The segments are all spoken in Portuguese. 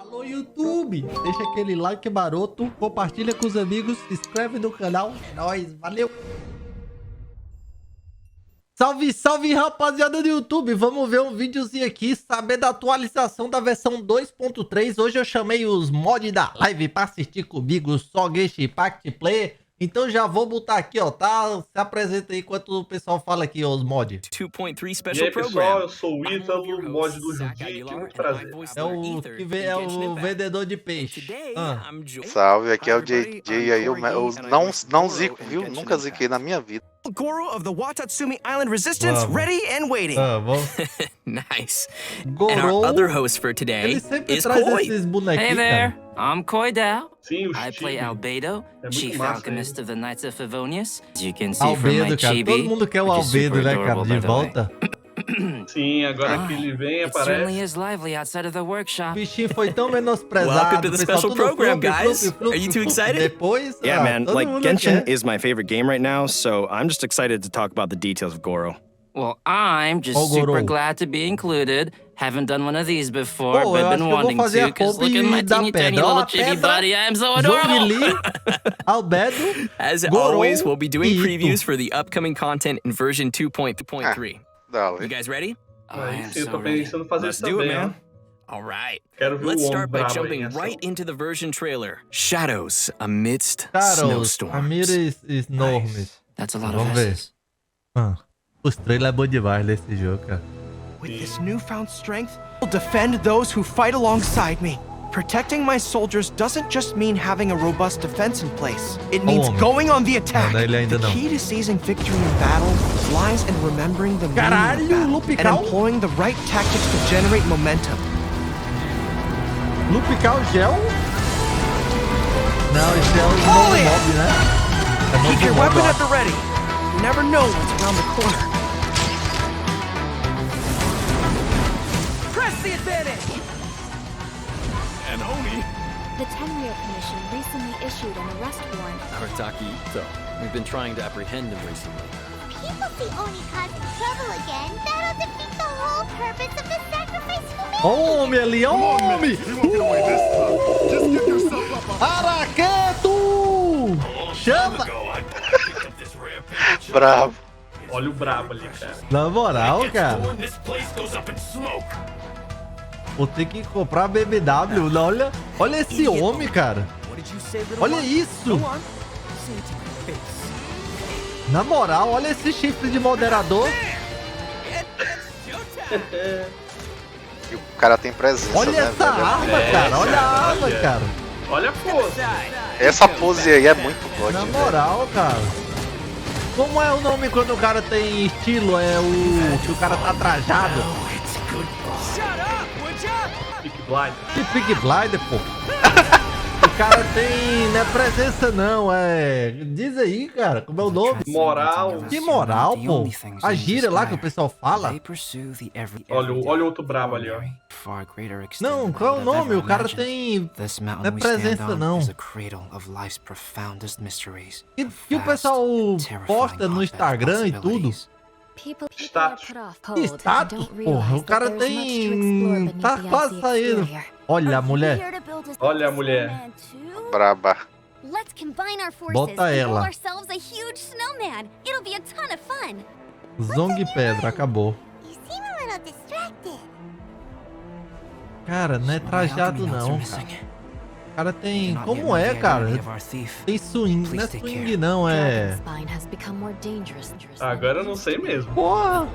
Alô, YouTube! Deixa aquele like maroto, compartilha com os amigos, se inscreve no canal. É nóis, valeu! Salve, salve, rapaziada do YouTube! Vamos ver um videozinho aqui, saber da atualização da versão 2.3. Hoje eu chamei os mods da live para assistir comigo, só GENSHIN IMPACT Player. Então já vou botar aqui, ó, tá? Se apresenta aí enquanto o pessoal fala aqui, ó, os mods. 2.3 E special aí, pessoal, eu sou o Ítalo, mod do Judite, muito prazer. É o que vê, é o vendedor de peixe. Salve, aqui é o JJ aí, eu não zico, viu? Nunca ziquei na minha vida. Gorou of the Watatsumi Island Resistance, ready and waiting. Nice. Gorou, and our other host for today is Koi. Hey there, I'm Koi Dao. Sim, o I play Albedo, Chief Alchemist of the Knights of Favonius. As you can see Albedo, from my cara. chibi, Todo mundo quer o Albedo, né, cara? De volta. Sim, agora que ele vem, it certainly aparece. is lively outside of the O workshop. bichinho foi tão menosprezado. Welcome to the pessoal, special tudo program, flup, guys. flup, flup, Are you too flup. excited? Depois, Yeah, man, todo like mundo Genshin quer. is my favorite game right now, so I'm just excited to talk about the details of Gorou. Well, I'm just Oh, super Gorou. glad to be included. Haven't done one of these before, Pô, but eu I've acho been que eu vou wanting fazer a to, because look at Kobe my da teeny tiny pedra. Ó, little a chibi pedra, buddy. I am so adorable. Zhongli, Albedo, As Gorou always, we'll be doing e ITTO. previews for the upcoming content in version 2.3. Da You hora. guys ready? I Aí am sim, eu so tô ready. pensando em fazer Let's isso do it, também, ó. man. All right. Quero ver Let's o start homem by brabo aí em jumping ação. right into the version trailer. Shadows amidst Caros, snowstorms. Amires enormes. That's a lot of Vamos ver. S's. Os trailers é bom demais desse jogo, cara. With this newfound strength, I'll defend those who fight alongside me. Protecting my soldiers doesn't just mean having a robust defense in place. It means homem. going on the attack. Não, ele ainda The não. key to seizing victory in battle lies in remembering the meaning Caralho, of battle Lupical. and employing the right tactics to generate momentum. Lupical gel? Não, esse é o Oh, novo yeah. mob, né? É Keep novo your mob, weapon ó. at the ready. You never know what's around the corner. Press the advantage! And Oni. The Tenryou Commission recently issued an arrest warrant. Arataki ITTO. We've been trying to apprehend him recently. People see Oni causing trouble again. That'll defeat the whole purpose of the sacrifice humanity. Homem ali, homem! Araqueto! Chama! Bravo. Olha o brabo ali, cara. Na moral, cara. Vou ter que comprar BMW. Olha, olha esse homem, cara. Olha isso. Na moral, olha esse chifre de moderador. E o cara tem presença, Olha né, essa velho? arma, cara. Olha a arma, cara. Olha a pose. Essa pose aí é muito god, Na velho. moral, cara. Como é o nome quando o cara tem estilo? É o que o cara tá trajado. Big Blind. Que Big Blinder, pô. O cara tem, não é presença não, é... Diz aí, cara, como é o nome? Moral. Que moral, pô. A gíria lá que o pessoal fala. Olha o outro brabo ali, ó. Não, qual é o nome? O cara tem... Não é presença não. Que o pessoal posta no Instagram e tudo. Status. Que status, porra. O cara tem... Tá quase saindo. Olha a mulher. Olha a mulher. Braba. Let's combine our forces Bota and ela. build ourselves a huge snowman. It'll be a ton of fun. Zong Pedra, acabou. You seem a little distracted. Cara, não é trajado não, cara. O cara tem... Como é, cara? Tem swing, não é swing não, é... Spine has become more dangerous. Agora eu não sei mesmo. Porra!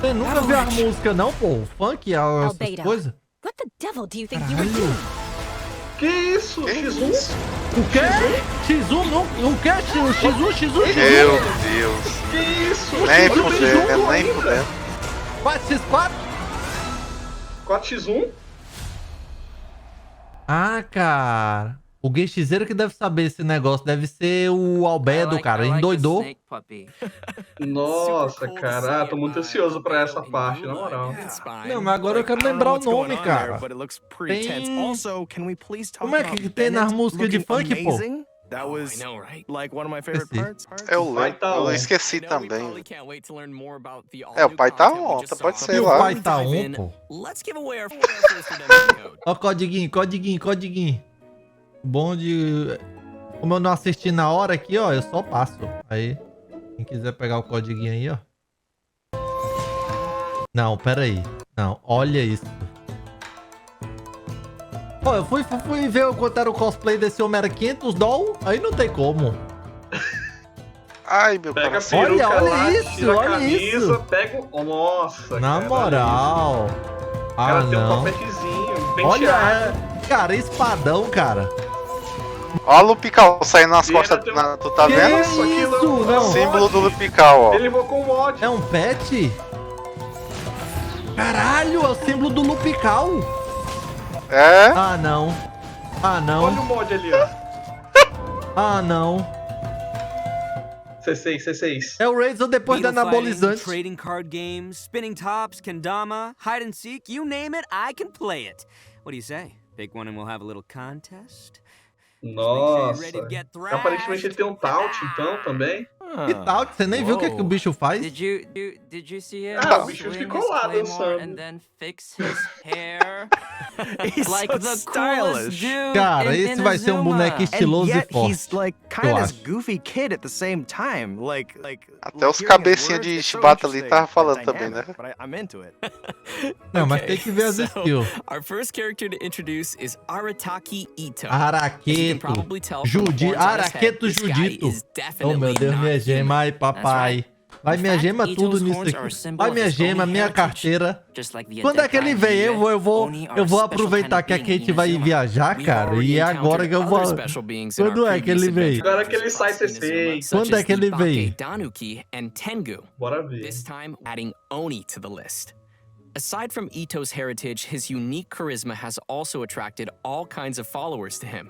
Você nunca viu a música não, pô? Funk, essas coisas? What the devil do you think Caralho. Que isso? Que X1? isso? O quê? X1 não? O quê? X1? Meu Deus. Que isso? Nem Olha o fudendo, nem fudendo. 4x4? 4x1? Ah, cara. O Genshizeiro que deve saber esse negócio. Deve ser o Albedo, cara. Endoidou. Nossa, cara. Tô muito ansioso pra essa parte, na moral. Não, mas agora eu quero lembrar o nome, cara. But it looks pretty Tem- tense. Also, can we please talk Como é about que tem nas Bennett músicas de looking funk, pô? amazing? That was I know, right? like one of my favorite Esqueci. parts. Eu Pai lembro, tá eu on. esqueci I know we também. probably can't wait to learn more about the É, o all-new pai tá content we on, just pode saw. ser E o lá. pai tá Dive on, in. pô. Let's give away our first redemption code. Ó, codiguinho. Bom de... Como eu não assisti na hora aqui, ó, eu só passo. Aí, quem quiser pegar o codiguinho aí, ó. Não, pera aí. Não, olha isso. Pô, eu fui ver quanto era o cosplay desse homem, era 500 doll, aí não tem como. Ai, meu Pega a coração. peruca Olha lá, isso, tira a olha camisa, isso. pega o... Oh, nossa, Na cara, moral. O Ah, cara tem um não. topetezinho, Olha, penteado. cara, espadão, cara. Ó, o Lupical saindo nas E costas. ainda tem um- Tu tá Que vendo? Isso, aquilo não. Símbolo do Lupical, ó. Ele invocou um mod. É um pet? Caralho, é o símbolo do Lupical. É? Ah, não. Ah, não. Olha o mod ali, ó. Ah, não. C6. É o Razor depois da anabolizante. Trading card games, spinning tops, kendama, hide and seek, you name it, I can play it. What do you say? Pick one and we'll have a little contest. Nossa. Aparentemente ele tem um taunt, então, também. Que tal? Você nem viu o que o bicho faz? Did you see him Ah, o bicho swing ficou his lá claymore dançando. and then fix his hair He's like so the stylish. coolest dude Cara, in esse vai ser um Inazuma. boneco And estiloso e yet forte. he's like kind eu of this acho. goofy kid at the same time. Like Até os hearing his cabecinha words, de it's so chibata ali interesting, tava that falando também, dynamic, né? But I'm into it. Não, mas Okay, tem que ver as so skills. Our first character to introduce is Arataki Ito. Araqueto. Probably tell from the Judi. horns on his head, Araqueto this guy Judito. is Oh, definitely meu Deus, not minha human. gema. Ai, papai. Vai In minha fact, gema tudo Ito's nisso horns are a aqui. symbol Vai of minha his gema, Oni minha heritage. carteira. Just like the Quando é que ele Adepti vem? here, Eu vou Oni are a aproveitar special que a kind of being Kate in vai Inazuma. viajar, We've cara. already E é agora que eu vou... encountered other special beings in our Quando é que ele previous vem? adventures Agora que ele sai across Inazuma, C6. such Quando é as que ele the vem? Bake Danuki and Tengu. Bora ver. This time, adding Oni to the list. Aside from Ito's heritage, his unique charisma has also attracted all kinds of followers to him.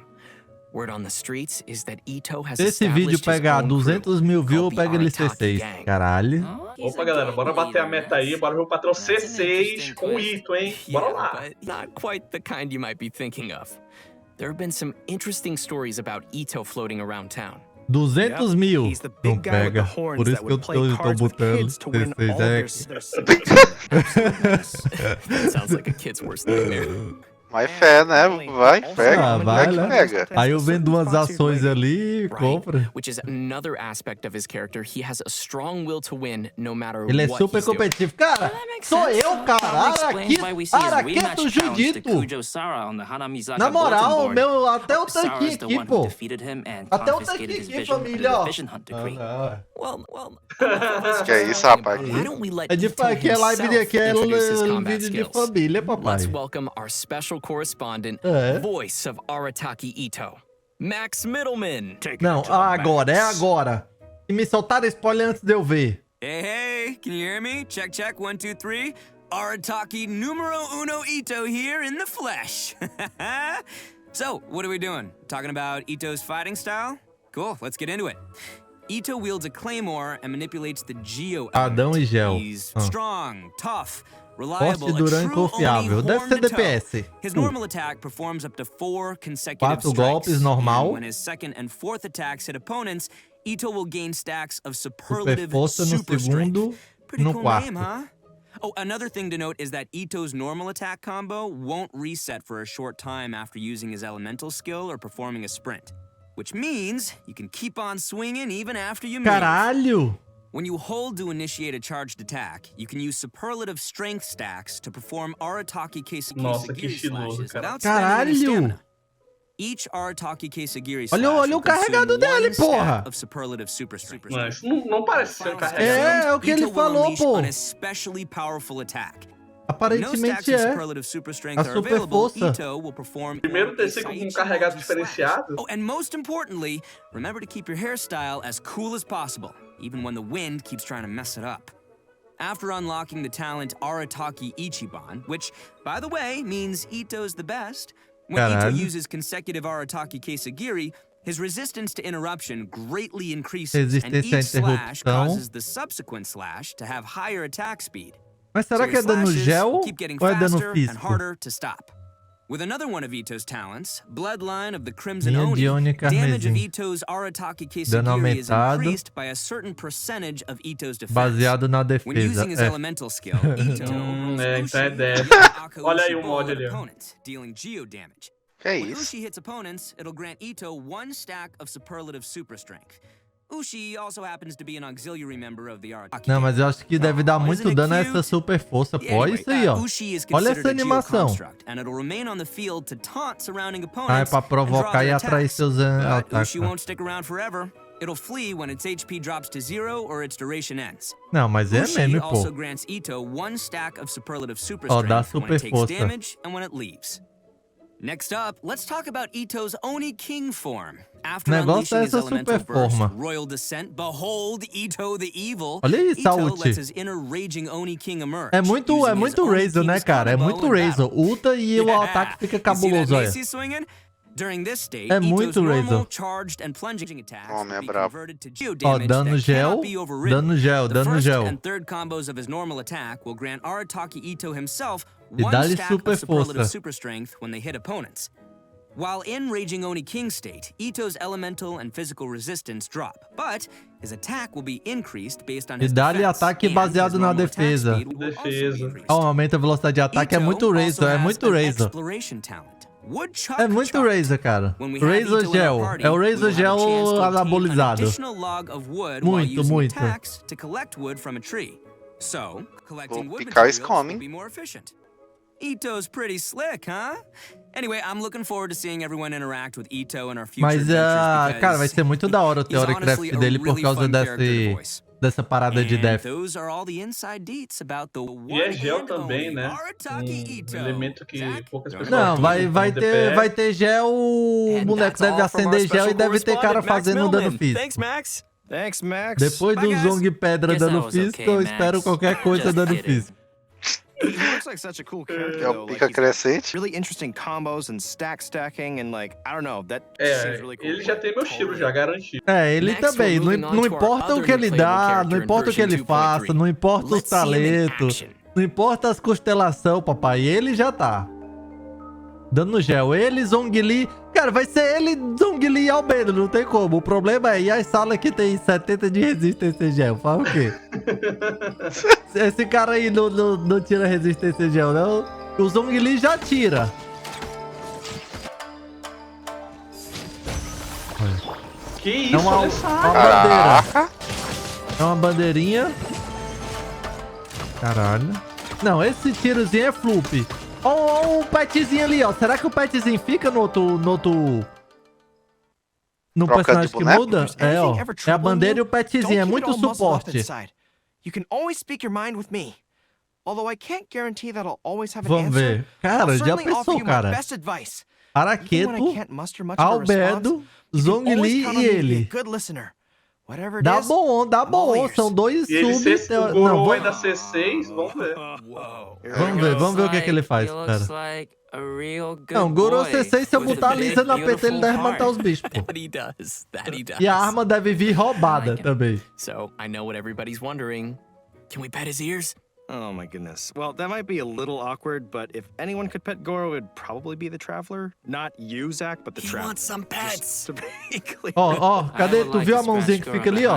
Word on the streets is that Ito has Se esse vídeo established his pegar own 200 mil views, eu called the pego ele Arataki C6. Gang. Caralho. Opa, galera, bora bater a meta aí. Bora ver o patrão C6 com o ITTO, hein? Bora Yeah, lá. but not quite the kind you might be thinking of. There have been some interesting stories about Ito floating around town. 200 mil. He's the Não big guy with the pega. horns Por isso that que eu would play tô cards with botando kids to win all C6 their That sounds like a kid's worst nightmare. Vai fé, né? Vai, pega. Ah, vai, Vai que né? pega. Aí eu vendo umas ações ali e compra. Which is another aspect of his character. He has a strong will to win no matter Ele é what super he's doing. competitivo. Cara, sou eu, cara. Araqueto Judito. Na moral, meu, até o tanquinho aqui, pô. Até o tanquinho aqui, família, ó. Que é isso, rapaz? Why don't we let É de Ito aqui é live de himself aqui, é introduce his combat vídeo de skills? família, papai. Let's welcome our special correspondent, É. voice of Arataki Ito, Max Middleman. Não, agora, é agora. Se me soltaram spoiler antes de eu ver. Hey, can you hear me? Check, 1, 2, 3. Arataki numero uno Ito here in the flesh. So, what are we doing? Talking about Ito's fighting style? Cool, let's get into it. Ito wields a claymore and manipulates the Geo Adão e Gel. He's Ah. strong, tough, Forte, reliable, a durão e true confiável. Oni Deve horn ser to toe. DPS. His normal attack performs up to 4 consecutive 4 strikes. golpes, normal. And when his second and fourth attacks hit opponents, Ito will gain stacks of Super superlative força no super segundo, strength. Pretty no cool quarto. name, huh? Oh, another thing to note is that Ito's normal attack combo won't reset for a short time after using his elemental skill or performing a sprint. Which means you can keep on swinging even after you move. Caralho! When you hold to initiate a charged attack, you can use superlative strength stacks to perform Arataki Nossa, que Keisagiri estiloso, slashes cara. without spending any Caralho! stamina. Each Arataki Keisagiri slash Olha o will consume carregado dele, one stat porra. of superlative super strength. Não, isso não parece ser Final carregado. É, é o que ele Ito will falou, unleash pô. an especially powerful attack. No stacks Aparentemente of é. superlative super strength A are super available. força. Ito will perform Primeiro a TC com um Saichi carregado Moji diferenciado. slash. Oh, and most importantly, remember to keep your hairstyle as cool as possible, even when the wind keeps trying to mess it up. After unlocking the talent Arataki Ichiban, which, by the way, means Ito's the best, when Ito Caralho. uses consecutive Arataki Keisagiri, his resistance to interruption greatly increases, and Resistência à each slash interrupção. causes the subsequent slash to have higher attack speed. Mas será So que é your dano slashes gel keep getting ou é dano faster and físico? harder to stop. With another one of Itto's talents, Bloodline of the Crimson Linha de Oni, Oni damage of Carmesim. Itto's Arataki Dano Kisagiri is aumentado. increased by a certain percentage of Itto's defense. Baseado na When defesa. using his elemental skill, Itto rolls então é Ushi, débil. Aka Olha aí Ushi o Bowl mod at ali, ó. opponents, dealing geo damage. Que When isso? Ushi hits opponents, it'll grant Itto 1 stack of superlative super strength. Ushi also happens to be an auxiliary member of the Arataki. Não, mas eu acho que deve dar Oh, muito isn't it dano a cute? essa super força, pô. Olha Anyway, isso aí, ó. Ushi is Olha considered essa a animação. geo-construct, and it'll remain on the field to taunt surrounding Ah, é opponents pra and draw provocar their e atrair attacks. seus But ataques. Ushi won't stick around forever. It'll flee when its HP drops to 0 or its duration ends. Não, mas é Ushi meme, also pô. grants Itto 1 stack of superlative super Ó, dá strength when super it takes força. damage and when it leaves. Next up, let's talk about Itto's Oni King form. After Negócio unleashing é his essa elemental super burst, forma. Royal Descent, behold Itto the Evil. Olha aí, Itto saúde. lets his inner raging Oni King emerge. É muito using his Oni Razor, né, King's cara? É combo muito in Razor. battle. Ulta e o ataque fica You see that cabuloso, olha. Mace swinging? During this state, É Itto's muito normal, Razor. charged, and plunging attacks Homem é will be brabo. converted to geo Ó, damage dano that gel, cannot be overridden. dano gel, The dano first gel. and third combos of his normal attack will grant Arataki Itto himself E 1 dá-lhe stack super of superlative força. super strength when they hit opponents. While in Raging Oni King state, Itto's elemental and physical resistance drop, but his attack will be increased based on E his dá-lhe defense, ataque and baseado his na normal attack defesa. speed will also be Defesa. increased. Ó, aumenta a velocidade de ataque. É muito Itto Razor, also é has muito an Razor. exploration talent. Woodchuck É muito Chuck. Razor, cara. When we have Razor Itto in our Gel. party, É o we will Razor have a chance Gel to obtain an anabolizado. additional log of wood while Muito, using muito. attacks to collect wood from a tree. So, collecting O wood Picar is materials coming. will be more efficient. Itto's pretty slick, huh? Anyway, I'm looking forward to seeing everyone interact with Itto in our future Mas, adventures cara, vai ser muito da hora o he's Theorycraft honestly a dele por really causa fun character to desse, voice. dessa parada de And death. those are all the inside deets about the E é gel one-hand também, only né? Arataki Itto. Elemento que Zach? poucas pessoas Não, usam, vai como DPS. vai ter gel, o boneco deve acender gel e deve ter cara fazendo dano físico. Thanks, Max. Thanks, Max. Depois Bye, do guys. Zong Pedra Guess that dano was físico, okay, eu espero Max. qualquer coisa Just dano kidding. físico. He looks like such a cool character, É though. o Like, pica he's crescente. really interesting combos and stacking and like, I don't know, that É, seems really cool. ele já tem meu estilo, já garantido. É, ele Next, também. we're Não, moving não on to our importa o other que ele playable dá, character não in importa o que ele version faça, 2.3. não importa os Let's see him in talentos, action. não importa as constelações, papai. Ele já tá. Dando gel. Ele, Zhongli. Cara, vai ser ele, Zhongli e Albedo, não tem como. O problema é, e as salas que tem 70 de resistência gel? Faz o quê? Esse cara aí não tira resistência gel, não? O Zhongli já tira. Que isso, É uma olha essa bandeira. Caraca. É uma bandeirinha. Caralho. Não, esse tirozinho é flup. Ó, o petzinho ali, ó. Será que o petzinho fica no Troca personagem de que boneco? muda? É, ó. É a bandeira e o petzinho. É muito suporte. You can always speak your mind with me. Although I can't guarantee that I'll always have an Vamos answer, ver. Cara, I'll já certainly offer pensou, you my cara? best advice. Even when I Araqueto, can't muster much of a response, Albedo, you can always Zhongli count on e me to be a ele. good listener. Whatever it Dá is, bom, dá I'm all bom. ears. São dois E ele sub... ser, o Não, Gorou vamos, ainda C6, vamos ver. vamos ver o que é que ele faz, cara. Não, Gorou C6, se eu botar a Lisa na PT, ele deve matar os bichos, pô. That he does. That he does. E a arma deve vir roubada like it. também. So, I know what everybody's wondering. Can we pet his ears? Oh my goodness. Well, that might be a little awkward, but if anyone could pet Goro, it'd probably be the Traveler. Not you, Zach, but the He Traveler. wants some pets. To be clear. Ó, cadê? Tu viu a mãozinha que fica ali, ó?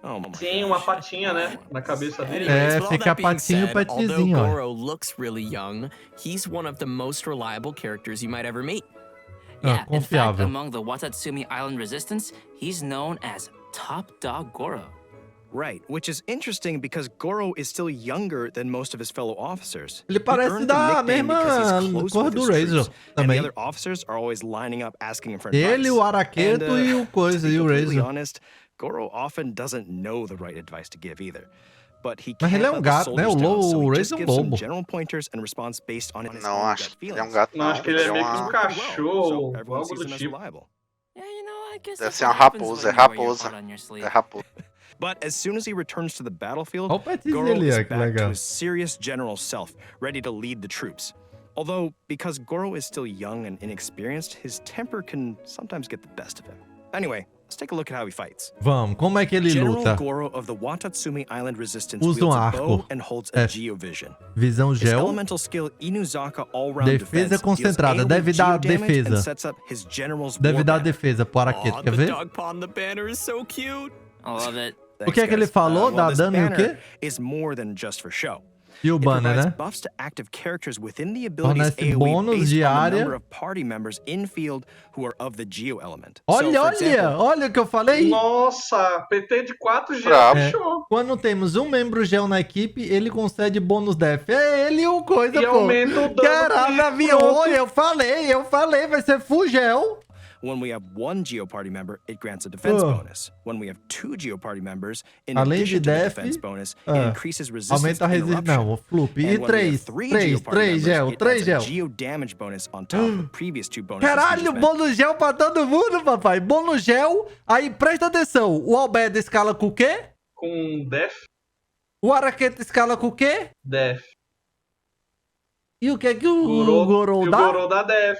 Oh my Sim, uma patinha, né? Na cabeça dele. É, But all fica that a being patinha e o said, although petzinho, ó. Goro looks really young, he's one of the most reliable characters you might ever meet. Ah, In fact, confiável. among the Watatsumi Island resistance, he's known as Top Dog Goro. Right, which is interesting because Goro is still younger than most of his fellow officers. Ele He parece earned the da nickname mesma because he's close cor with do his Razor troops, and the também. other officers are always lining up asking him for Ele, advice. o Araqueto And, e o coisa, to be e o completely Razor. honest, Goro often doesn't know the right advice to give either. But he Mas can't ele é let the gato, né? soldiers down, so O he Razor just é um gives them lobo. general pointers and responds based on his Não own acho. gut Ele é feelings. um gato, Não, não. acho que ele é Ele é meio que um uma... cachorro, So everyone algo sees do him as tipo. reliable. Yeah, you know, I guess Deve that's ser what uma happens raposa, when é you wear your raposa. heart on your sleeve. É raposa. But as soon as he returns to the battlefield, Olha o petzinho Goro ali, is ó, que back to legal. his serious general self, ready to lead the troops. Although, because Goro is still young and inexperienced, his temper can sometimes get the best of him. Anyway, Let's take a look at how he fights. Vamos, como é que ele General luta? Goro of the Watatsumi Island Resistance Usa wields a arco. bow and holds a F. geovision. Visão His gel. elemental skill Inuzaka all-round Defesa defense concentrada. deals Deve AoE dar geo-damage and defesa. sets up his general's Deve war dar banner. defesa pro Araqueto. Quer the ver? dog paw on the banner is so cute. I love it. O que é que ele falou? Dá This dano e o quê? banner is more than just for show. E o It banner, provides né? buffs to active characters within the ability's Fornece AoE bônus based de on the área. number of party members in field who are of the geo element. Olha, So, for olha, example, olha o que eu falei. Nossa, PT de 4G, Bravo. fechou. Quando temos um membro gel na equipe, ele concede bônus def. É ele o coisa, E pô. aumenta o dano Caralho, crítico, avião, pronto. eu falei, vai ser full gel. when we have one geo party member, it grants a defense bonus. When we have two geo party members, in Além de addition to the def, defense bonus, it increases resistance aumenta a to resistência. interruption. Não, flup. E And when we have 3, three 3, geo party 3 members, gel, it 3 adds gel. a geo damage bonus on top of the previous two bonuses. we Caralho, just mentioned. bônus gel pra todo mundo, papai. Bônus gel. Aí, presta atenção. O Albedo escala com o quê? Com def, O Araqueta escala com o quê? def. E o que é que o Gorou E o dá? Gorou dá def.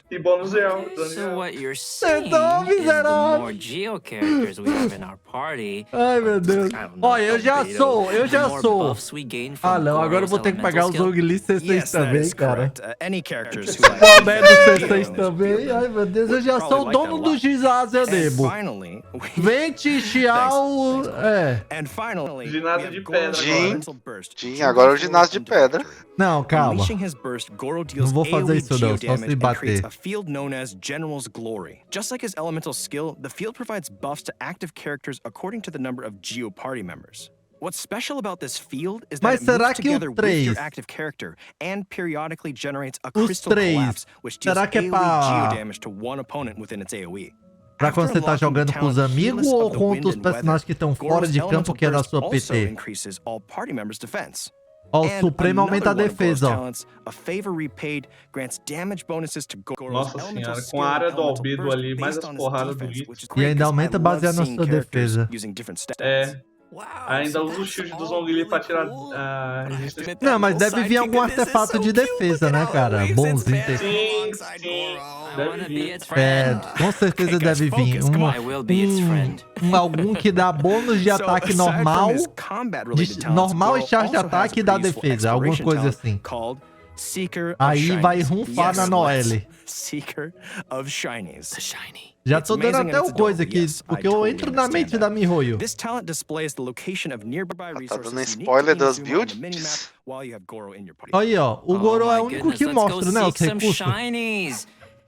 E bônus gel. So what you're saying Então, is the miserável. more geo characters we have in our party, Ai, meu Deus. I don't know, Olha, eu já the more sou. buffs we gain from Ah, não, agora eu Goro's vou ter que pagar os elemental skill. Zongli C6 Yes, that também, is cara. correct. Any characters who O Albedo C6 também. Ai, meu Deus, eu já sou o dono do ginásio, And Debo. finally, Vente, Xiao. É. and finally, Ginásio we have de Goro's pedra agora. elemental burst. Sim, agora é o ginásio de pedra. Não, calma. Unleashing his burst, Goro deals vou fazer AoE isso não, geo só se damage and bater. creates a field known as General's Glory. Just like his elemental skill, the field provides buffs to active characters according to the number of geo party members. What's special about this field is that Mas it será moves que o together with your 3? active character and periodically generates a Os crystal 3, collapse, which deals será que é AoE pra- geo damage to one opponent within its AoE. Pra After quando você tá unlocking jogando com os talent amigos Heedless ou of the contra Wind os and personagens Weather, que estão fora Goro's de campo elemental que é da burst sua also PT? increases all party members' defense. Ó, o And Supremo aumenta a another one of Goro's defesa, ó. talents, a favor repaid, grants damage bonuses to Goro's Nossa elemental senhora, skill com a área and do elemental Albedo burst ali, mais based as on his porradas do defense, Git. which is E great ainda 'cause I aumenta love baseado na seeing sua characters defesa. using different stats. É. Wow, Ainda so usa o that's shield do all Zongli really pra tirar cool. a resistência. Não, mas deve vir Sidekick algum of this is artefato so de cute. defesa, Look né, at how cara? it waves its Bonzinho. banner Sim, alongside sim. Goro. I Deve wanna vir. be its É, friend. com certeza Okay, guys, deve vir focus, come on. I will be its friend. algum que dá bônus de So, ataque aside normal, from his combat-related talents, normal e Goro charge de also has ataque a e dá pretty useful defesa, alguma exploration coisa talent assim. called Seeker of Aí vai Shinies. runfar na Yes, Noelle. Seeker of Shinies. The shiny. Já It's tô dando amazing até and o it's coisa adorable. aqui, Yes, porque I eu totally entro na understand mente that. da Mihoyo. This talent displays the location of nearby resources dando unique spoiler to das Inazuma on the builds? minimap while you have Goro in your party. Olha aí, ó, o Gorou é o único que mostra, né, os recursos. Shinies.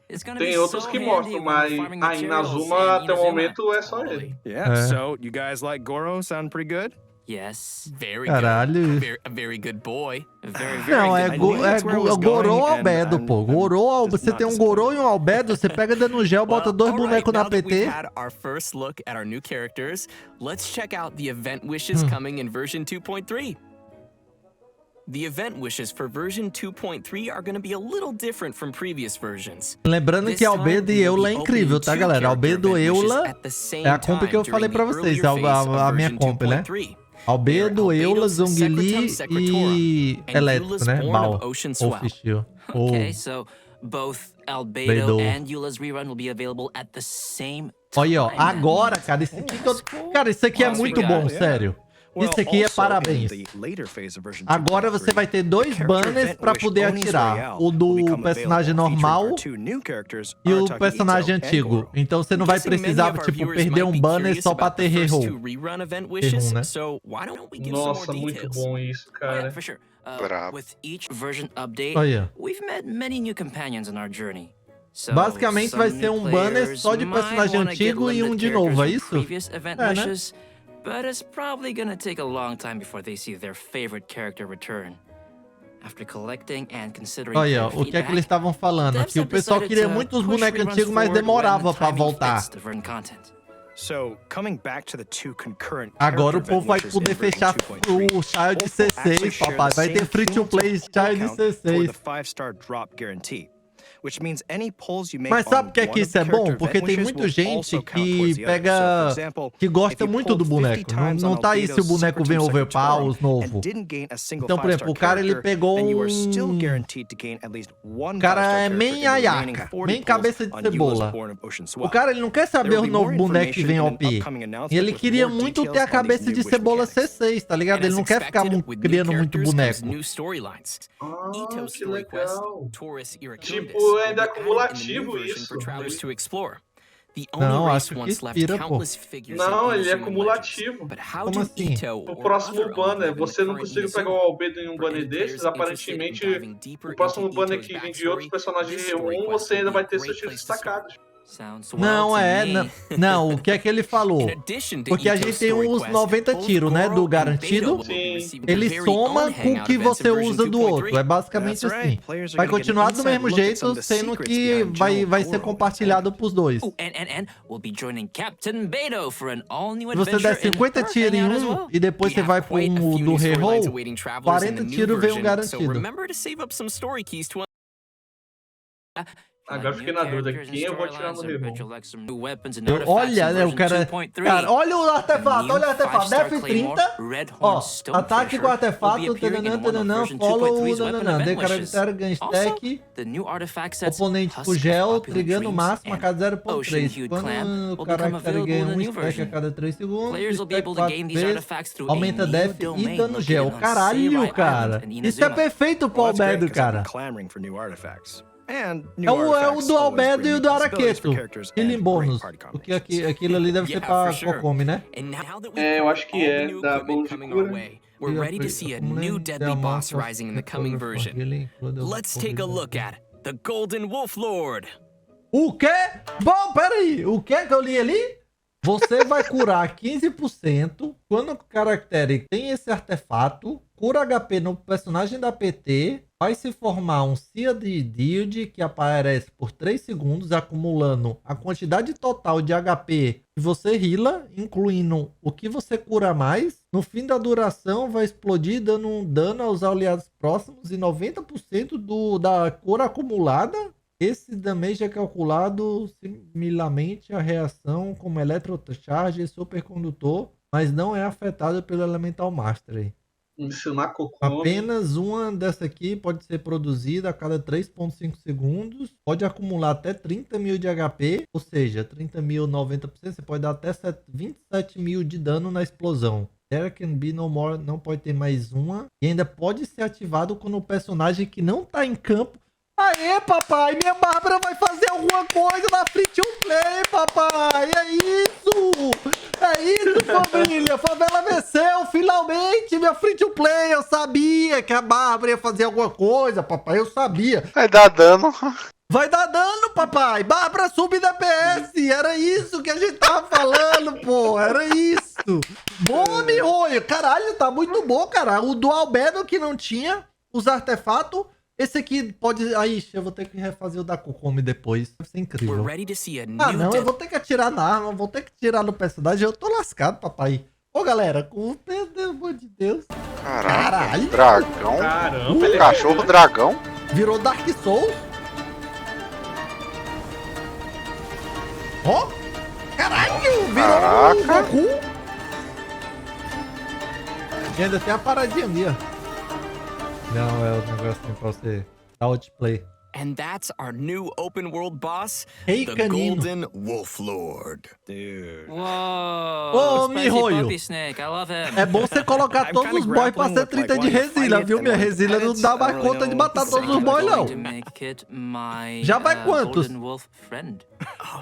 It's gonna Tem be outros so que handy mostram, when mas we're farming a materials Inazuma in até o Inazuma. momento é só ele. Yeah, É. so you guys like Goro? Sound pretty good? Yes. Very Caralho. good. A very good boy. Very, very Não, é, good. Gorou ou going, Albedo, and pô. I'm Gorou, just você not tem um disappointed. Gorou e um Albedo, você pega dando gel, bota dois Well, bonecos na now that PT. we've had our first look at our new characters, let's check out the event wishes coming in version 2.3. The event wishes for version 2.3 are going to be a little different from previous versions. Lembrando que Albedo e Eula é incrível, tá, galera? Albedo e Eula é a comp que eu falei pra vocês, a minha comp, né? Albedo, Eula, Zongli e Elétrico, né? Bal, oficial. Okay, so both Albedo Beidou. and Eula's rerun will be available at the same Olha, ó, time. agora, cara, isso aqui, cara, isso aqui é muito bom, sério. Isso aqui é also, parabéns. in the later phase of version Agora você vai ter dois banners pra poder atirar. O do personagem normal e o personagem antigo. Então você não vai precisar, tipo, perder um banner só pra ter reroll. né? Nossa, muito bom isso, Oh, yeah, cara. for sure. Bravo. With each version update, Olha. we've met many new companions on our journey. So, Basicamente vai some ser new um banner players só de might personagem wanna get antigo e um limited de novo, é characters isso? from previous event É, né? wishes, but it's probably gonna take a long time before they see their favorite character return. After collecting and considering Olha, their o que é que feedback, eles estavam falando? devs Que o have pessoal decided queria to muitos push bonecos reruns antigos, mas forward when demorava the pra timing voltar. fits the version content. So, coming back to the two concurrent Agora o character povo vai event poder wishes in fechar version 2.3, o Child both will actually C6, share papai. the Vai ter same free to play cumulative Child count for the C6. 5-star drop guarantee. which means any pulls you make Mas sabe on por que one isso of the é bom? character Porque event tem wishes muita will gente also count que towards the other. pega, So, for example, que gosta if you muito do pulled 50 boneco. times Não on tá aí se o Albedo's boneco vem Secret overpower, Tutorial os novos. and didn't gain a single Então, por exemplo, o cara ele five-star pegou character, then you are still um... guaranteed to gain at least one O cara five-star é character main in the remaining ayaca, 40 main pulls cabeça de on cebola. Yua's Born of Ocean O Swell. cara ele não quer saber There os will be more novos bonecos que information vem in an OP. upcoming E announcement ele with queria more muito ter details a on cabeça these de new wish cebola mechanics. C6, tá ligado? And Ele as não quer ficar expected, with new criando muito characters comes boneco. new storylines. Ah, ITTO's que story quest, legal. Taurus Iracundus, Tipo, will ainda é be added in the new acumulativo version for isso. travelers to explore. The Não, Oni acho race que once left inspira, pô. countless figures Não, of ele é Asian legends. acumulativo. But how Como do assim? ITTO O or próximo other Oni banner, live in the você não current conseguiu pegar o Inazuma? albedo em um For banner any players desses, interested in aparentemente diving deeper o próximo into banner ITTO's que vem de outros backstory, personagens this de story nenhum, quest você ainda will be vai a ter seus great tiros place to start. destacados. Sounds well Não, to é. me. Não, o que é que ele falou? In addition to Porque a ITTO's gente tem story uns quest, 90 both tiros, né? Goro Do and garantido. Beto will be Sim. receiving their Ele very soma own com o hangout que events in você version usa do 2.3. outro. É basicamente That's right. assim. Players are Vai gonna get an continuar do inside mesmo look at jeito, some of the sendo secrets que behind vai General ser Goro compartilhado pros dois. Oh, and we'll be joining Captain Beto for an all-new Se você adventure der 50 in her tiros em hangout as um well. e depois We você have vai pro quite a few do new reroll, storylines awaiting travelers in the 40 new tiros vem um version, so garantido. remember to save up some story keys to Agora eu fiquei na dúvida, quem eu vou tirar no reroll? Olha, né, o cara... Cara, olha o artefato, olha o artefato. Def 30. Ó, ataque com artefato, tananã, follow, nananã. Decaracter, gunstack. Oponente com gel, trigando máximo a cada 0.3. Quando o caractere ganha um stack a cada 3 segundos, stack 4 vezes, aumenta def e dano gel. Caralho, cara. Isso é perfeito pro Albedo, cara. É o do Albedo e o do Araqueto. Healing bônus. Porque aquilo ali deve ser pra Kokome, né? É, eu acho que é, da bônus de cura. We're ready to see a new deadly boss rising in the coming version. Let's take a look at the Golden Wolf Lord. O quê? Bom, peraí. O que eu li ali? Você vai curar 15% quando o caractere tem esse artefato, cura HP no personagem da PT, vai se formar um Cia de Dilde que aparece por 3 segundos, acumulando a quantidade total de HP que você heala, incluindo o que você cura mais. No fim da duração, vai explodir dando um dano aos aliados próximos e 90% da cura acumulada. Esse damage é calculado similarmente à reação como Electrocharge e Supercondutor, mas não é afetado pelo Elemental Mastery. Ensinar Kokome. Apenas uma dessa aqui pode ser produzida a cada 3.5 segundos. Pode acumular até 30 mil de HP, ou seja, 30 mil, 90%. Você pode dar até 27 mil de dano na explosão. There can be no more, não pode ter mais uma. E ainda pode ser ativado quando o personagem que não está em campo. Aê, papai, minha Bárbara vai fazer alguma coisa na free to play, papai. É isso, família. Favela venceu, finalmente, minha free to play. Eu sabia que a Bárbara ia fazer alguma coisa, papai, eu sabia. Vai dar dano. Vai dar dano, papai. Bárbara sub DPS. Era isso que a gente tava falando, pô. Era isso. Bom, Mihoio. Caralho, tá muito bom, cara. O do Albedo que não tinha os artefatos. Esse aqui pode... Aí, eu vou ter que refazer o da Kokome depois. Vai ser incrível. Ah, não, eu vou ter que atirar na arma, vou ter que tirar no personagem. Eu tô lascado, papai. Ô, galera, pelo amor de Deus. Caralho. Dragão. Caramba, Cachorro dragão. Virou Dark Souls. Ó. Caralho, virou Goku. E ainda tem a paradinha ali, ó. Não, é o negocinho pra você dar outplay. And that's our new open world boss, Hey, the canino. Golden Wolf Lord. Dude. Whoa, Ô, Mihoio. puppy snake, I love him. É bom você colocar I'm todos kinda os boys pra grappling ser with, like, 30 de wanting to resília, fight viu? it Minha and resília não it's- dá I mais don't really conta de know. matar It's todos os like boys, não. To make it my, Já vai quantos? Golden Wolf friend.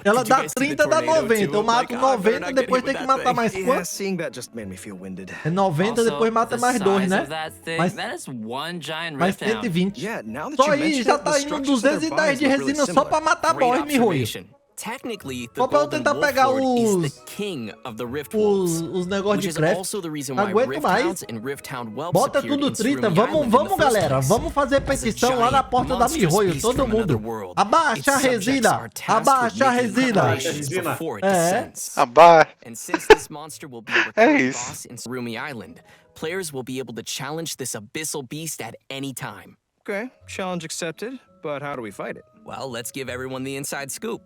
Ela Did you dá guys see the 30, dá tornado 90. too? Eu mato Oh my God, 90, better not depois get tem hit que with matar that mais Yeah, quantos? seeing that just made me feel winded. É 90, Also, depois mata the mais 2, size né? of that thing, Mas- that is one giant Mais rift now. 120. Yeah, now that Só you aí mention já it, the tá indo structures of their 210 bodies de look really resina só similar. pra matar Great boss, Mihoio. observation. Technically, the Só pra eu Golden tentar Wolf pegar Lord is os... the king of the Rift Wolves, Os negócios which de is craft. also the reason why Aguento Rift mais. Hounds and Rift Hound Whelps Bota appeared tudo in 30. Surumi Vamos, Island in vamos, the first galera. place. Vamos fazer As a petição lá na giant, porta da monstrous Mihoio. beast Todo from another mundo. world. Abaixa Its a subjects resina. are tasked with Abaixa a making resina. preparations Resina. before it É. descends. Abaixa. And since this monster will be a recurring isso. boss in Surumi Island, players will be able to challenge this abyssal beast at any time. Okay, challenge accepted. But how do we fight it? Well, let's give everyone the inside scoop.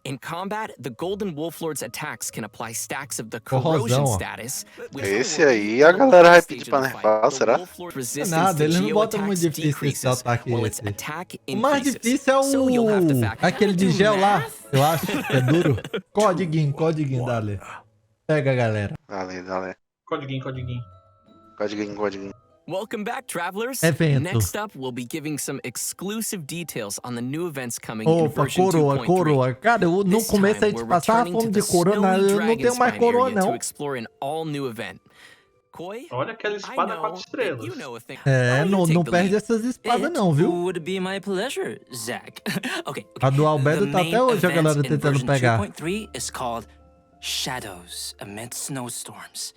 In combat, the Golden Wolf Lord's attacks can apply stacks of the corrosion status. Esse aí a galera vai pedir pra nerfar, será? Nada, eles não botam muito difícil esse ataque. O mais difícil é aquele de gel lá, eu acho, que é duro. Códiguinho, dale. Pega, galera. Dale. Codiguinho. Welcome back, travelers. Evento. Next up, we'll be giving some exclusive details on the new events coming in version coroa. 2.3. Cara, no começo a gente passava fome de coroa, eu não tenho mais coroa, não. Olha aquela espada 4 estrelas. É, não perde essas espadas não, viu? Would be my pleasure, Zach. Okay. A do Albedo tá até hoje a galera tentando pegar. 2.3 is called Shadows Amid Snowstorms.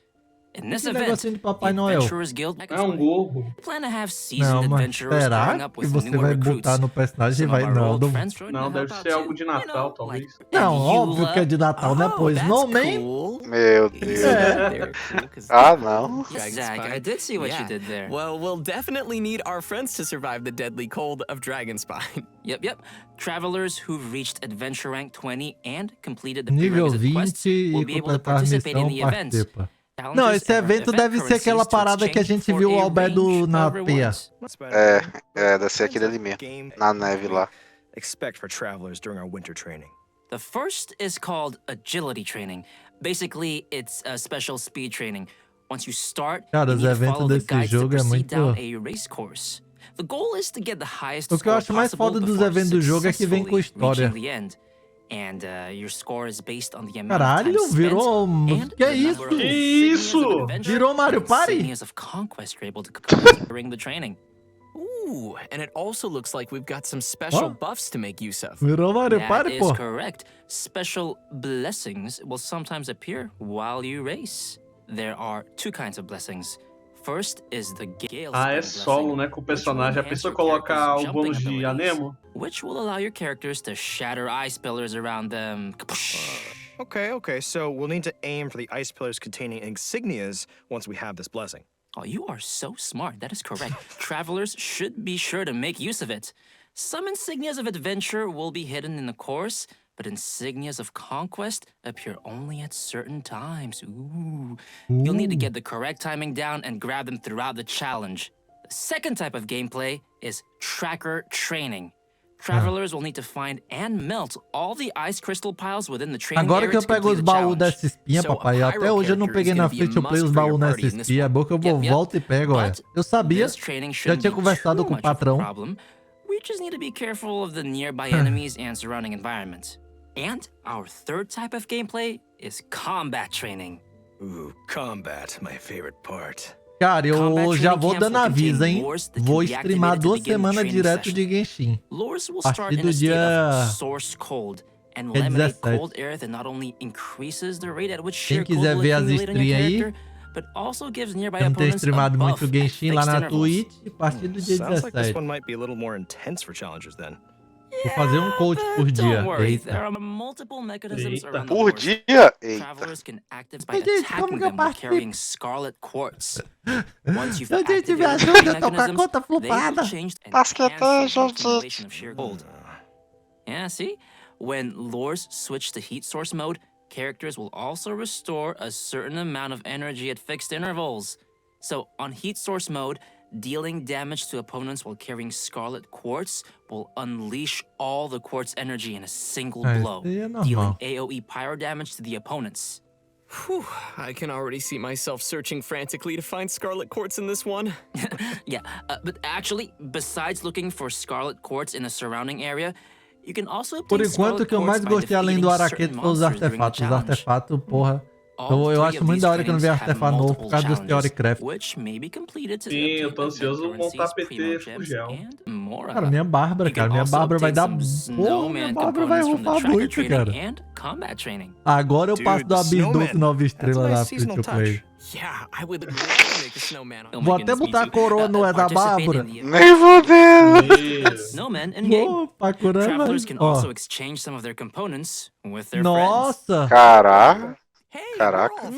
In this Esse event, negocinho de Papai the Noel. Adventurers Guild É um gorro. plan to have Não, seasoned mas adventurers será growing up que with você newer vai recruits. botar no personagem e Some vai... of our Não, old não... friends joined Não, to deve help ser out algo de too. Natal, talvez. Não, And óbvio que é de Natal, né? Pois that's não, man. cool. Meu Deus. É. Ah, não. Zach, I did see what you did there. Well, we'll definitely need our friends to survive the deadly cold of Dragonspine. Yep. Travelers who've reached Adventure Rank 20 and completed the Nível prerequisite quests 20 will e be able to completar a participate in missão, the event. participa. Não, esse evento deve ser aquela parada que a gente viu o Albedo na teia. Deve ser aquele ali mesmo. Na neve lá. Expect for travelers during our winter training. The first is called Agility Training. Basically, it's a special speed training. Once you start, Cara, you os need to eventos follow the desse guides to jogo é proceed muito... down a race course. The goal is to get the highest O que eu score acho mais possible foda dos before eventos do jogo é que vem com successfully história. reaching the end. And your score is based on the amount of Caralho, time spent virou... and Que the isso? number of Que insignias isso? of adventure Virou Mario and Party? insignias of conquest you're able to collect during the training. Ooh, and it also looks like we've got some special buffs to make use of. Virou Mario That Party, is pô. correct. Special blessings will sometimes appear while you race. There are two kinds of blessings. First is the Gale's Ah, é Bane solo, blessing, né? Com o which will personagem. A enhance pessoa your coloca character's o bônus jumping de abilities, anemo. which will allow your characters to shatter ice pillars around them. Okay, so we'll need to aim for the ice pillars containing insignias once we have this blessing. Oh, you are so smart. That is correct. Travelers should be sure to make use of it. Some insignias of adventure will be hidden in the course, but insignias of conquest appear only at certain times. Ooh. You'll need to get the correct timing down and grab them throughout the challenge. The second type of gameplay is tracker training. Travelers will need to find and melt all the ice crystal piles within the training Agora area que eu to pego complete os the baús challenge. dessa espinha, papai. Até hoje eu não peguei na free to play os baús nessa espinha. É bom que eu vou, volto e pego, olha. Eu sabia, This training já shouldn't tinha be conversado too com o much of a patrão. problem. We just need to be careful of the nearby enemies and surrounding environment. And our third type of gameplay is combat training. Ooh, combat, my favorite part. Cara, eu Combat já training vou camps dando will aviso, contain hein? lures that Vou can be streamar activated to 2 begin the semanas training direto session. de Genshin. Lures will A start partir in do a state dia... of source cold and will dia emanate 17. cold air that not only increases the rate at which Quem sheer cold quiser will ver as accumulate on your streams aí, character, but also gives nearby eu não tenho opponents a streamado muito buff at Genshin lá fixed na intervals. Twitch. A partir do dia Sounds like this 17. one might be a little more intense for challengers then. Vou fazer um coach por dia. Don't worry, Eita. there are multiple mechanisms Eita. around the Por lures. dia? Eita. Travelers can activate by Mas, gente, attacking como que eu them with participo? carrying scarlet quartz. Once you've Se a gente activated me the ajuda, eu tô com a mechanisms, conta they will flopada. change and Basquete, cancel the gente. accumulation of sheer cold. Yeah, see? When lures switch to heat source mode, characters will also restore a certain amount of energy at fixed intervals. So, on heat source mode, dealing damage to opponents while carrying scarlet quartz will unleash all the quartz energy in a single blow, isso aí é dealing normal. AoE pyro damage to the opponents. Whew, I can already see myself searching frantically to find scarlet quartz in this one. Yeah, but actually, besides looking for scarlet quartz in the surrounding area, you can also Por obtain enquanto, o que eu mais gostei além do araquete foi os artefatos. Os artefatos, porra. Eu acho muito da hora que eu não vejo artefato novo por causa dos Theory Craft. Sim, eu tô ansioso montar PT Fugel. Cara, minha Bárbara, cara. Minha Bárbara vai dar... Pô, minha Bárbara vai rufar muito, cara. Agora eu passo do Abisdoce 9 estrelas na free to play. Yeah, I would love to make a snowman. Vou até botar a coroa no é da Bárbara. Nem fodendo. Snowman in game. Opa, coroa. Travelers can Ó. also exchange some of their components with their friends. Nossa. Caraca. Caraca.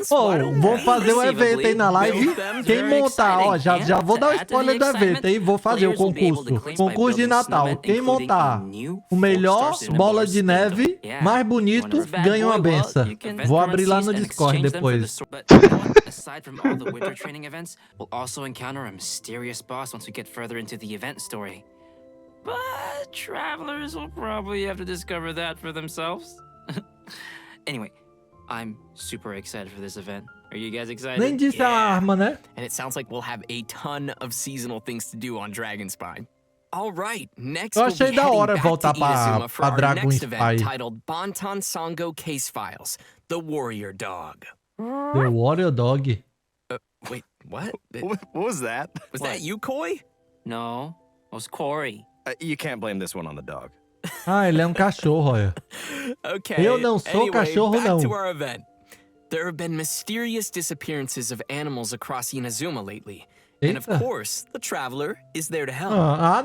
Vou fazer o evento aí na live. Quem montar, ó, já vou dar o spoiler do evento aí. Vou fazer o concurso. Concurso de Natal. Quem montar o melhor bola de neve mais bonito ganha uma benção. Vou abrir lá no Discord depois. Aside from all the winter training events, we'll also encounter a mysterious boss once we get further into the event story. But travelers will probably have to discover that for themselves. Anyway, I'm super excited for this event. Are you guys excited? Nem disse a arma, né? And it sounds like we'll have a ton of seasonal things to do on Dragon Spy. All right, next Eu we'll achei be da heading hora back voltar to Inazuma for pra our Dragon next Spy. event titled Bonton Songo Case Files, The Warrior Dog. The Warrior Dog. Wait, what? What was that? Was that you, Koi? No, it was Corey. You can't blame this one on the dog. Ah, ele é um cachorro, olha. Okay. Eu não sou anyway, cachorro, back não. to our event. There have been mysterious disappearances of animals across Inazuma lately. And of Eita. course, the traveler is there to help.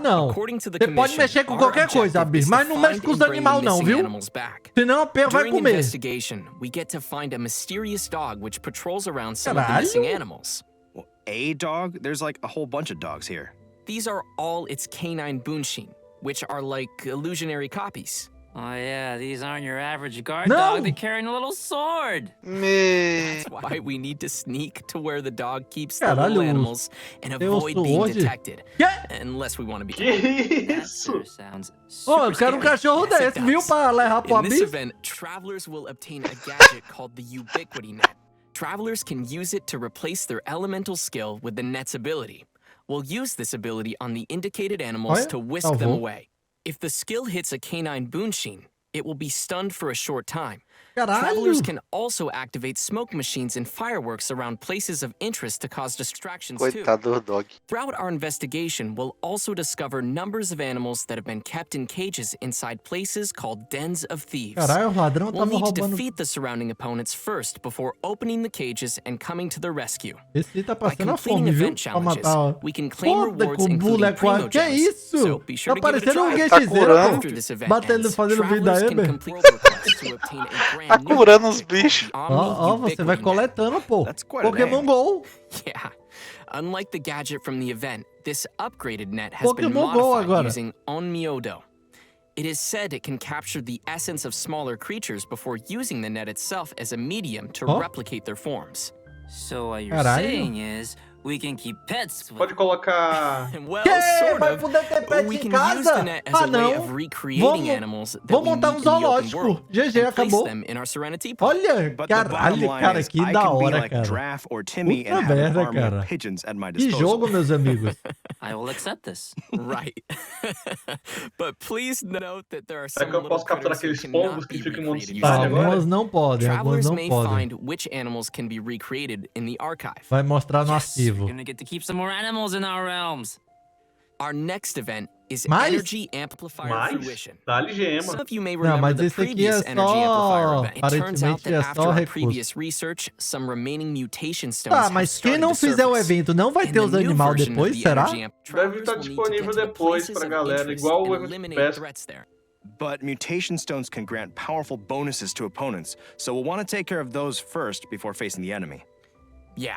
Não. According to the Você pode commission, mexer com our qualquer coisa, objective Bi, is to mas não mexe find com os and bring the animais não, missing viu? animals back. Senão a pena vai During comer. investigation, we get to find a mysterious dog which patrols around some of the Caralho. missing animals. Well, a dog? There's like a whole bunch of dogs here. These are all its canine bunshin, which are like illusionary copies. Oh yeah, these aren't your average guard No. dog. They're carrying a little sword. Me... That's why we need to sneak to where the dog keeps the Caralho, little animals and tem avoid being sword? detected. Que? Unless we want to be. Que isso? That sounds Ó, eu super quero um scary. cachorro Yes, it desse, viu? does. Pra levar pro In this Abi. event, travelers will obtain a gadget called the Ubiquity Net. Travelers can use it to replace their elemental skill with the net's ability. We'll use this ability on the indicated animals Olha, to whisk them salvou. away. If the skill hits a canine bunshin, it will be stunned for a short time. Caralho. Travelers can also activate smoke machines and fireworks around places of interest to cause distractions too. Coitado do dog. Throughout our investigation, we'll also discover numbers of animals that have been kept in cages inside places called dens of thieves. Caralho, o ladrão We'll tava need to roubando. defeat the surrounding opponents first before opening the cages and coming to their rescue. Esse tá By passando a completing fome, viu? event Pra challenges, matar. we can claim Foda rewards com o including boneco. primo Que gems. isso? So be sure Tá to give it a parecendo um try. gueixeiro, curando. After this event batendo, ends, fazendo vida travelers aí, can velho. complete requests to obtain a Tá brand new curando os bichos. Ó, você vai coletando, pô. That's quite a Pokémon name. Go. Yeah. Unlike the gadget from the event, this upgraded net has been Pokémon Go modified agora. using MUITO. It is said it can capture the essence of smaller creatures before using the net itself as a medium to Oh. replicate their forms. So what you're Caralho. saying is we can keep pets with Pode colocar. And well, Que? sort Vai of. poder ter But pet we em can use casa? the net as Ah, a way não. of recreating animals that Vamos we montar meet um in the open zoológico. world GG, and place acabou. them in our Serenity Park. Olha, But the bottom caralho, line cara, is, que I da can be hora, like cara. Draft or Timmy Puta and have an merda, army cara. of pigeons at my Que disposal. jogo, meus amigos. I will accept this. Right. But please note that there are Será some que eu little posso capturar critters aqueles who pombos cannot que be ficam em mundo recreated cidade using agora? Algumas não podem, algumas Travelers não may podem. find which animals can be recreated in the archive. Vai mostrar no Yes, we're arquivo. gonna get to keep some more animals in our realms. Our next event is Mais? Energy Amplifier Mas, Fruition. dá-lhe gema. Some of you may Não, remember mas the esse aqui previous é Energy Amplifier só... event. It turns out Aparentemente that é after só our recurso. previous research, some remaining mutation stones Tá, have mas quem started não to fizer o surface. evento não vai In ter the os new animais version of depois, the será? Energy Amp, Deve travelers estar will need to disponível get to the depois places pra of galera, interest igual o and evento de eliminate pesca. threats there. But mutation stones can grant powerful bonuses to opponents, so we'll want to take care of those first before facing the enemy. Yeah.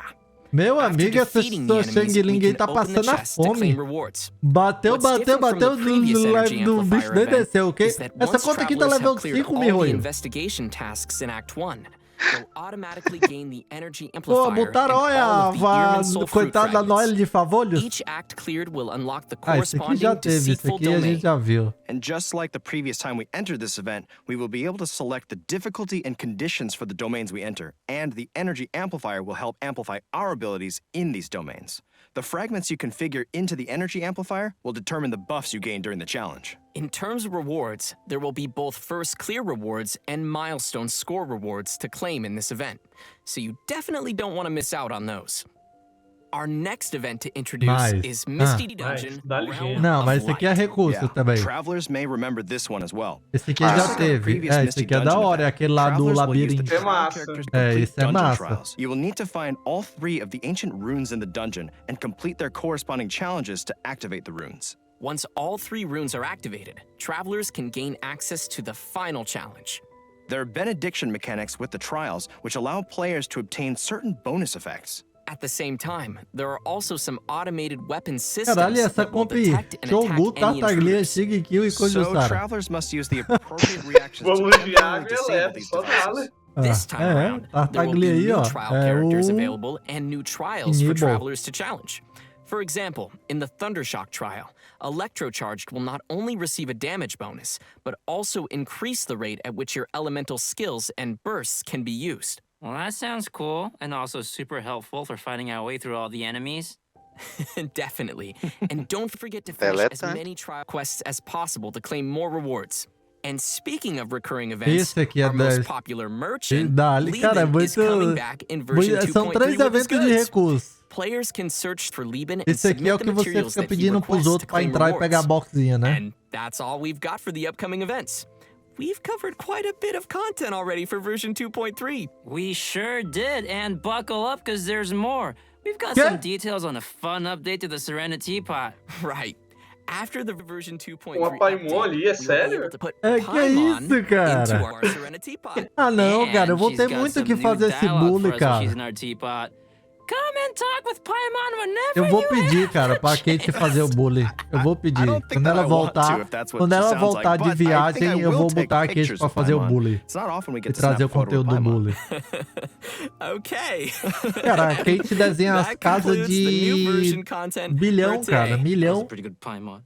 Meu After amigo, essa defeating the Xang enemies, we Ling aí can tá open the passando a chests to claim fome. rewards. Bateu, What's bateu, different from bateu the previous Energy do bicho Amplifier nem event desceu, ok? is that Essa once conta aqui tá travelers level have cleared 5, all the Mihoio. investigation tasks in Act 1, they'll automatically gain the Energy Amplifier Pô, botaram, and all of the olha, Earman Soul Fruit coitada da Noelle fragments. de Favolhos. Each act cleared will unlock the Ah, esse aqui corresponding já teve, esse deceitful aqui a domain. gente já viu. And just like the previous time we entered this event, we will be able to select the difficulty and conditions for the domains we enter, and the Energy Amplifier will help amplify our abilities in these domains. The fragments you configure into the Energy Amplifier will determine the buffs you gain during the challenge. In terms of rewards, there will be both first clear rewards and milestone score rewards to claim in this event, so you definitely don't want to miss out on those. Our next event to introduce Mais. is Misty Mais, Dungeon dá-lhe Realm gema. Não, mas of esse aqui é Light. recurso também. Travelers may remember this one as well. Esse aqui Ah. já teve. É, esse aqui é da hora, é aquele lá do Travelers will use the labirinto. É massa. characters to É, complete isso é dungeon massa. trials. You will need to find all 3 of the ancient runes in the dungeon and complete their corresponding challenges to activate the runes. Once all 3 runes are activated, travelers can gain access to the final challenge. There are benediction mechanics with the trials, which allow players to obtain certain bonus effects. At the same time, there are also some automated weapon systems Caralho, essa that will comp detect and Shogu, attack any Tartaglia, intruders. Shig, Kill e So Kojusara. travelers must use the appropriate reactions to Vamos enviar temporarily a disable galera, these só dá, né? devices. This time around, there will be Tartaglia aí, new ó. trial É characters o available and new trials for Inhibo. travelers to challenge. For example, in the Thundershock trial, Electrocharged will not only receive a damage bonus, but also increase the rate at which your elemental skills and bursts can be used. Well, that sounds cool, and also super helpful for finding our way through all the enemies. Definitely. And don't forget to finish as Deleta. many trial quests as possible to claim more rewards. And speaking of recurring events, Esse aqui é our most 10. popular merchant, Dali, cara, é Lieben, is coming muito... back in version São 2.3 3 with his eventos de goods. recurso. Players can search for Lieben and Esse aqui é submit o the que você materials fica that he pedindo pros requests to outros pra claim entrar e pegar a rewards. boxinha, né? And that's all we've got for the upcoming events. We've covered quite a bit of content already for version 2.3. We sure did, and buckle up, because there's more. We've got Yeah. some details on a fun update to the Serenity Pot. Right. After the version 2.3 Uma Paimon ali, é we will be sério? able to put É que Paimon isso, cara? into our Serenity Pot. Ah, não, cara, eu vou And ter she's got muito some que new fazer esse dialogue bully, for us while she's cara. in our teapot. Come and talk with Paimon whenever Eu vou you pedir, have cara, a pra Kate chance. fazer o bully. Eu vou pedir. don't think Quando that ela I want to, voltar, if that's what quando she ela sounds voltar like, de but I think viagem, I eu will vou take botar a Kate pictures pra of fazer o Paimon. bully. It's not often we E get to snap trazer a o photo with conteúdo do Paimon. bully. Okay. Cara, a Kate desenha as That casas concludes the new version de content bilhão, for cara. today. That was Milhão. a pretty good Paimon.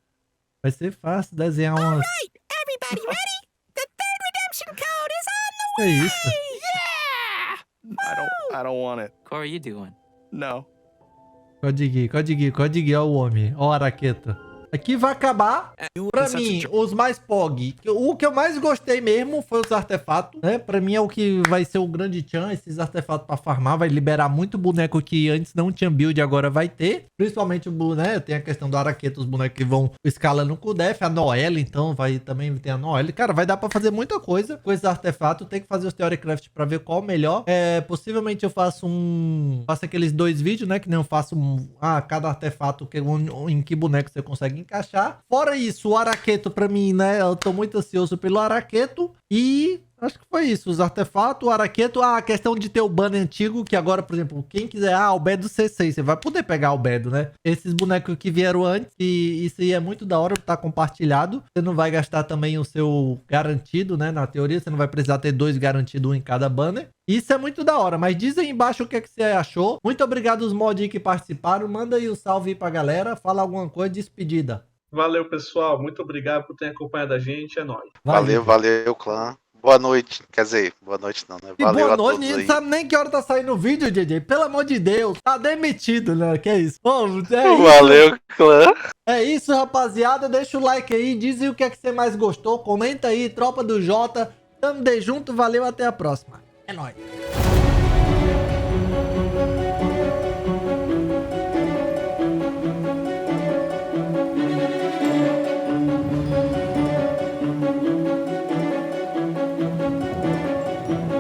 Vai ser fácil desenhar umas... Everybody ready? The third redemption code is on the É isso. Yeah! I don't want it. Corey, you doing? No. Código, ó o homem. Ó a araqueta. Aqui vai acabar, pra mim, os mais POG. O que eu mais gostei mesmo foi os artefatos, né? Pra mim é o que vai ser o grande chan, esses artefatos pra farmar. Vai liberar muito boneco que antes não tinha build, agora vai ter. Principalmente o né? Tem a questão do araqueta, os bonecos que vão escalando com o def. A Noelle, então, vai também ter a Noelle. Cara, vai dar pra fazer muita coisa com esses artefatos. Tem que fazer os Theorycraft pra ver qual o melhor. Possivelmente eu faço faço aqueles 2 vídeos, né? Que nem eu faço cada artefato em que boneco você consegue encaixar. Fora isso, o araqueto pra mim, né? Eu tô muito ansioso pelo araqueto. E acho que foi isso. Os artefatos, o araqueto. A questão de ter o banner antigo, que agora, por exemplo, quem quiser, Albedo C6, você vai poder pegar Albedo, né? Esses bonecos que vieram antes, e isso aí é muito da hora, tá compartilhado. Você não vai gastar também o seu garantido, né? Na teoria, você não vai precisar ter 2 garantidos, um em cada banner. Isso é muito da hora, mas diz aí embaixo o que, é que você achou. Muito obrigado aos mods aí que participaram. Manda aí o salve aí pra galera. Fala alguma coisa, despedida. Valeu, pessoal. Muito obrigado por ter acompanhado a gente. É nóis. Valeu, clã. Boa noite. Quer dizer, boa noite não, né? E Valeu boa a noite, todos ninguém aí. sabe nem que hora tá saindo o vídeo, DJ. Pelo amor de Deus, tá demitido, né? Que é isso? Pô, Valeu, clã. É isso, rapaziada. Deixa o like aí, diz aí o que é que você mais gostou. Comenta aí, tropa do Jota. Tamo de junto, valeu, até a próxima. É nóis.